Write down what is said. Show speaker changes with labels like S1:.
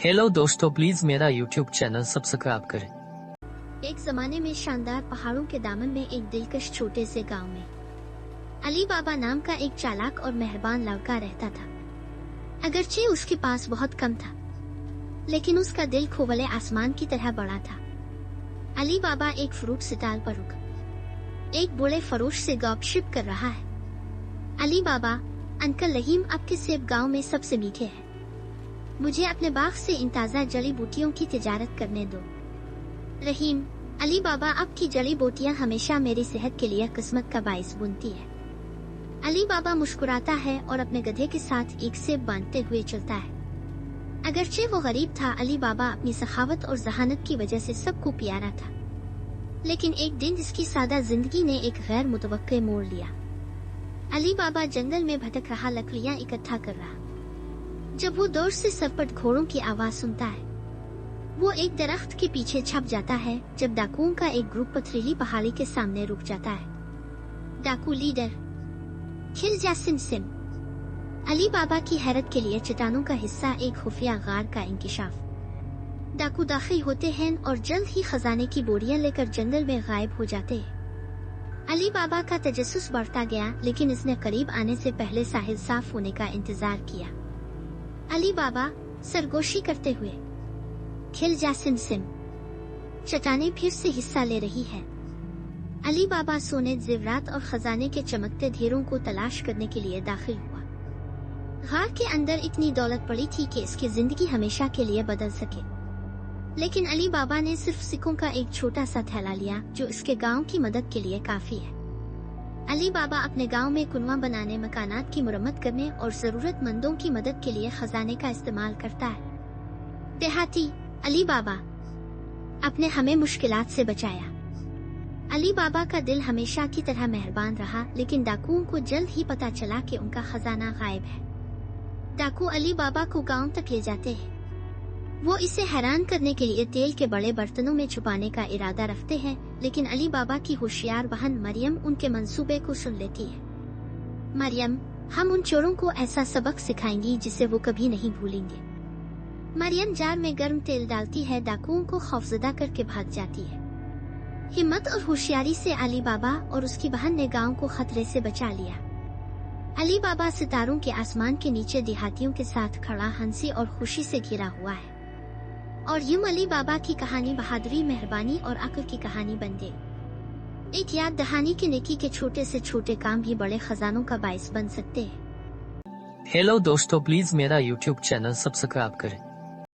S1: Hello दोस्तों, please मेरा YouTube channel subscribe करें।
S2: एक जमाने में शानदार पहाड़ों के दामन में एक दिलकश छोटे से गांव में अली बाबा नाम का एक चालाक और मेहरबान लड़का रहता था। अगरचे उसके पास बहुत कम था, लेकिन उसका दिल खुले आसमान की तरह बड़ा था। अली बाबा एक फ्रूट स्टॉल पर रुका, एक बूढ़े फरोश से गपशप कर रहा है। अली बाबा, अंकल रहीम, आपके सेब गांव में सबसे मीठे हैं। मुझे अपने बाग से इन ताज़ा जड़ी बूटियों की तिजारत करने दो। रहीम: अली बाबा, आपकी जड़ी बूटियां हमेशा मेरी सेहत के लिए किस्मत का बाइस बुनती है। अली बाबा मुस्कुराता है और अपने गधे के साथ एक सेब बांधते हुए चलता है। अगरचे वो गरीब था, अली बाबा अपनी सखावत और जहानत की वजह से सबको प्यारा था। लेकिन एक दिन इसकी सादा जिंदगी ने एक गैर मुतवक्के मोड़ लिया। अली बाबा जंगल में भटक रहा, लकड़ियां इकट्ठा कर रहा। जब वो दूर से सरपट घोड़ों की आवाज सुनता है, वो एक दरख्त के पीछे छप जाता है। जब डाकुओं का एक ग्रुप पथरीली पहाड़ी के सामने रुक जाता है। डाकू लीडर खिल जा सिम सिम। अली बाबा की हैरत के लिए चट्टानों का हिस्सा एक खुफिया गार का इंकिशाफ। डाकू दाखिल होते हैं और जल्द ही खजाने की बोरियां लेकर जंगल में गायब हो जाते हैं। अली बाबा का तजस्सुस बढ़ता गया, लेकिन इसने करीब आने से पहले साहिल साफ होने का इंतजार किया। अली बाबा सरगोशी करते हुए, खिल जा सिम सिम। चट्टानें फिर से हिस्सा ले रही है। अली बाबा सोने, जेवरात और खजाने के चमकते ढेरों को तलाश करने के लिए दाखिल हुआ। गार के अंदर इतनी दौलत पड़ी थी कि इसकी जिंदगी हमेशा के लिए बदल सके। लेकिन अली बाबा ने सिर्फ सिक्कों का एक छोटा सा थैला लिया, जो इसके गांव की मदद के लिए काफी है। अली बाबा अपने गांव में कुनवा बनाने, मकानात की मुरम्मत करने और जरूरतमंदों की मदद के लिए खजाने का इस्तेमाल करता है। देहाती अली बाबा, आपने हमें मुश्किलात से बचाया। अली बाबा का दिल हमेशा की तरह मेहरबान रहा, लेकिन डाकुओं को जल्द ही पता चला कि उनका खजाना गायब है। डाकू अली बाबा को गांव तक ले जाते हैं। वो इसे हैरान करने के लिए तेल के बड़े बर्तनों में छुपाने का इरादा रखते हैं, लेकिन अली बाबा की होशियार बहन मरियम उनके मंसूबे को सुन लेती है। मरियम: हम उन चोरों को ऐसा सबक सिखाएंगी जिसे वो कभी नहीं भूलेंगे। मरियम जार में गर्म तेल डालती है, डाकुओं को खौफजदा करके भाग जाती है। हिम्मत और होशियारी से अली बाबा और उसकी बहन ने गांव को खतरे से बचा लिया। अली बाबा सितारों के आसमान के नीचे देहातियों के साथ खड़ा, हंसी और खुशी से घिरा हुआ है। और यूं अली बाबा की कहानी बहादुरी, मेहरबानी और अक्ल की कहानी बन गई। एक याद दहानी के नेकी के छोटे से छोटे काम भी बड़े खजानों का बाइस बन सकते हैं।
S1: हेलो दोस्तों, प्लीज मेरा यूट्यूब चैनल सब्सक्राइब करें।